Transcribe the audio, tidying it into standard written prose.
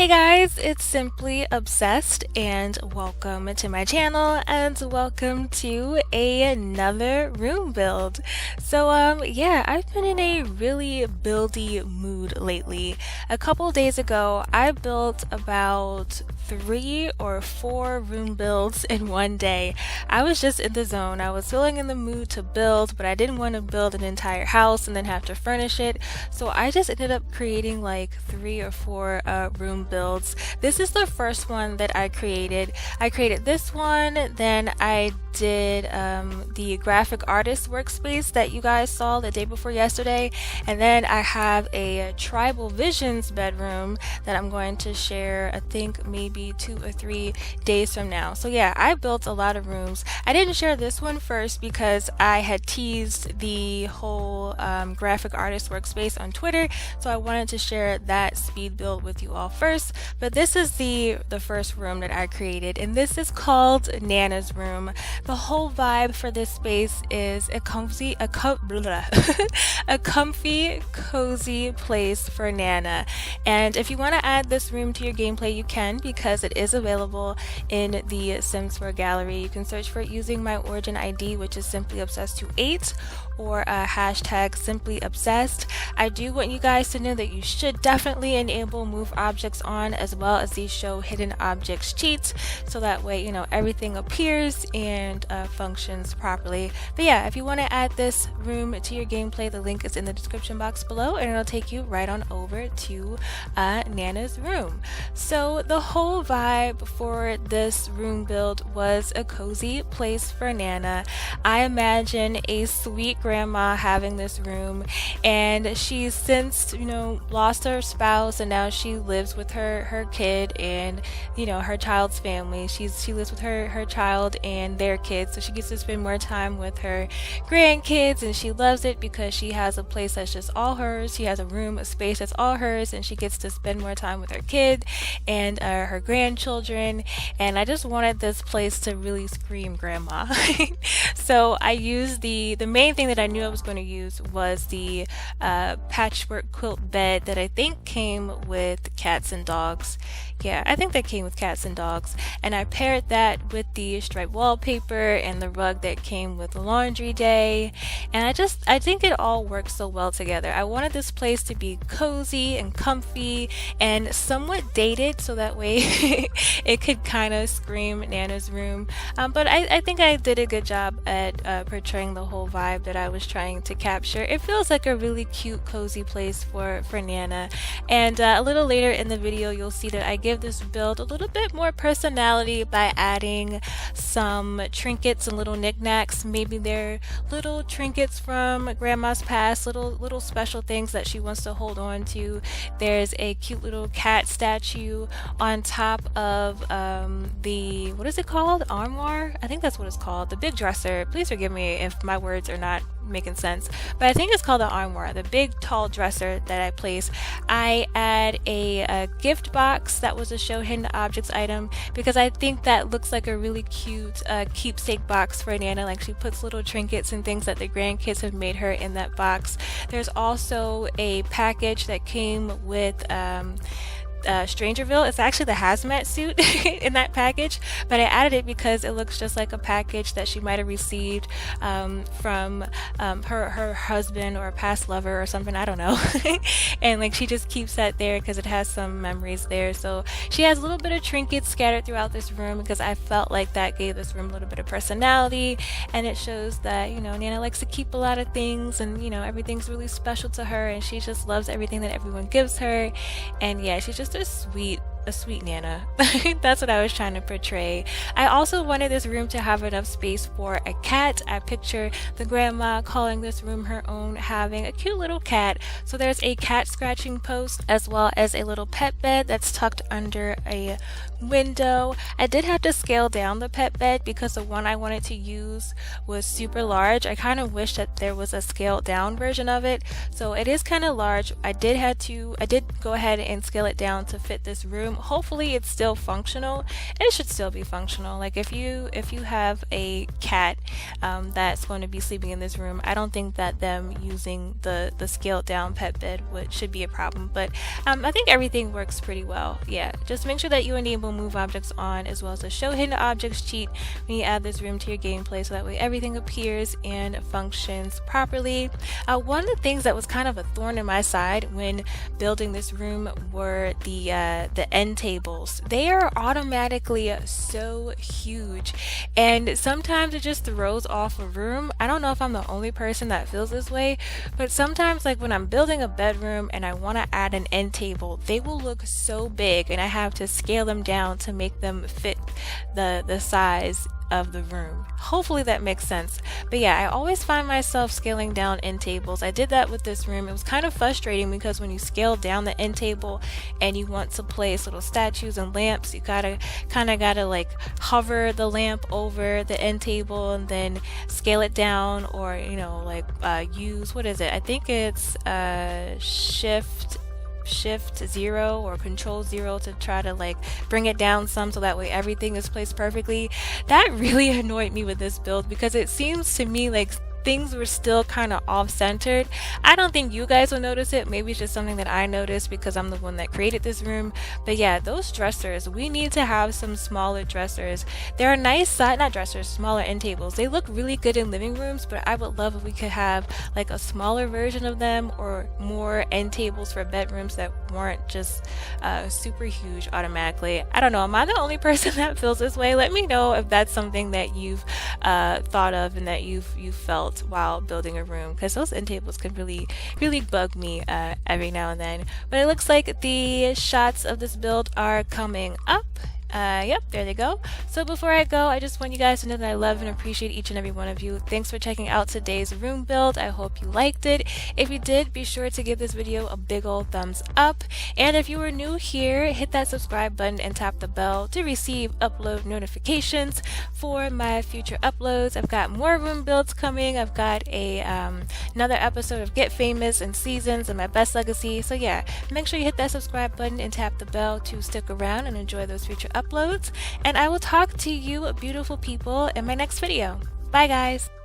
Hey guys, it's Simply Obsessed and welcome to my channel and welcome to another room build. So I've been in a really buildy mood lately. A couple days ago, I built about 3 or 4 room builds in one day. I was just in the zone. I was feeling in the mood to build, but I didn't want to build an entire house and then have to furnish it. So I just ended up creating like 3 or 4 room builds. This is the first one that I created. I created this one, then I did the graphic artist workspace that you guys saw the day before yesterday, and then I have a tribal visions bedroom that I'm going to share, I think maybe 2 or 3 days from now. So yeah, I built a lot of rooms. I didn't share this one first because I had teased the whole graphic artist workspace on Twitter, so I wanted to share that speed build with you all first. But this is the first room that I created, and this is called Nana's room. The whole vibe for this space is a comfy, cozy place for Nana. And if you want to add this room to your gameplay, you can, because it is available in the Sims 4 gallery. You can search for it using my origin ID, which is SimplyObsessed28, or hashtag SimplyObsessed. I do want you guys to know that you should definitely enable move objects on, as well as these show hidden objects cheats, so that way, you know, everything appears and functions properly. But yeah, if you want to add this room to your gameplay, the link is in the description box below, and it'll take you right on over to Nana's room. So the whole vibe for this room build was a cozy place for Nana. I imagine a sweet grandma having this room, and she's since, you know, lost her spouse, and now she lives with her kid and, you know, her child's family. She lives with her child and their kids, so she gets to spend more time with her grandkids, and she loves it because she has a place that's just all hers. She has a room, a space that's all hers, and she gets to spend more time with her kid and her grandchildren. And I just wanted this place to really scream grandma. So I used the main thing that I knew I was going to use was the patchwork quilt bed that I think came with cats and dogs. Yeah, I think that came with cats and dogs. And I paired that with the striped wallpaper and the rug that came with laundry day. And I think it all works so well together. I wanted this place to be cozy and comfy and somewhat dated, so that way it could kind of scream Nana's room. But I think I did a good job at portraying the whole vibe that I was trying to capture. It feels like a really cute, cozy place for Nana. And a little later in the video, you'll see that I give this build a little bit more personality by adding some trinkets and little knickknacks. Maybe they're little trinkets from grandma's past, little special things that she wants to hold on to. There's a cute little cat statue on top of the, what is it called? Armoire? I think that's what it's called. The big dresser. Please forgive me if my words are not making sense, but I think it's called the armoire, the big tall dresser that I place. I add a gift box that was a show hidden objects item, because I think that looks like a really cute keepsake box for Nana. Like, she puts little trinkets and things that the grandkids have made her in that box. There's also a package that came with Strangerville. It's actually the hazmat suit in that package, but I added it because it looks just like a package that she might have received from her husband or a past lover or something, I don't know. And like, she just keeps that there because it has some memories there. So she has a little bit of trinkets scattered throughout this room, because I felt like that gave this room a little bit of personality, and it shows that, you know, Nana likes to keep a lot of things, and, you know, everything's really special to her, and she just loves everything that everyone gives her. And yeah, she's just a sweet Nana. That's what I was trying to portray. I also wanted this room to have enough space for a cat. I picture the grandma calling this room her own, having a cute little cat. So there's a cat scratching post, as well as a little pet bed that's tucked under a window. I did have to scale down the pet bed because the one I wanted to use was super large. I kind of wish that there was a scaled down version of it. So it is kind of large. I did go ahead and scale it down to fit this room hopefully it's still functional. It should still be functional. Like if you have a cat that's going to be sleeping in this room, I don't think that them using the scaled down pet bed should be a problem. But I think everything works pretty well. Yeah, just make sure that you enable move objects on, as well as the show hidden objects cheat when you add this room to your gameplay, so that way everything appears and functions properly. One of the things that was kind of a thorn in my side when building this room were the end tables. They are automatically so huge, and sometimes it just throws off a room. I don't know if I'm the only person that feels this way, but sometimes, like when I'm building a bedroom and I want to add an end table, they will look so big and I have to scale them down to make them fit the size of the room. Hopefully that makes sense. But yeah, I always find myself scaling down end tables. I did that with this room. It was kind of frustrating because when you scale down the end table and you want to place little statues and lamps, you gotta like hover the lamp over the end table and then scale it down, or use, what is it? I think it's shift 0 or control 0 to try to like bring it down some, so that way everything is placed perfectly. That really annoyed me with this build, because it seems to me like things were still kind of off-centered. I don't think you guys will notice it. Maybe it's just something that I noticed because I'm the one that created this room. But yeah, those dressers, we need to have some smaller dressers. They're a nice side, not dressers, smaller end tables. They look really good in living rooms, but I would love if we could have like a smaller version of them, or more end tables for bedrooms that weren't just super huge automatically. I don't know, am I the only person that feels this way? Let me know if that's something that you've thought of and that you've felt while building a room, because those end tables can really bug me every now and then. But it looks like the shots of this build are coming up. Yep, there they go. So before I go, I just want you guys to know that I love and appreciate each and every one of you. Thanks for checking out today's room build. I hope you liked it. If you did, be sure to give this video a big old thumbs up. And if you are new here, hit that subscribe button and tap the bell to receive upload notifications for my future uploads. I've got more room builds coming. I've got a another episode of Get Famous and Seasons and my best legacy. So yeah, make sure you hit that subscribe button and tap the bell to stick around and enjoy those future uploads, and I will talk to you beautiful people in my next video. Bye guys!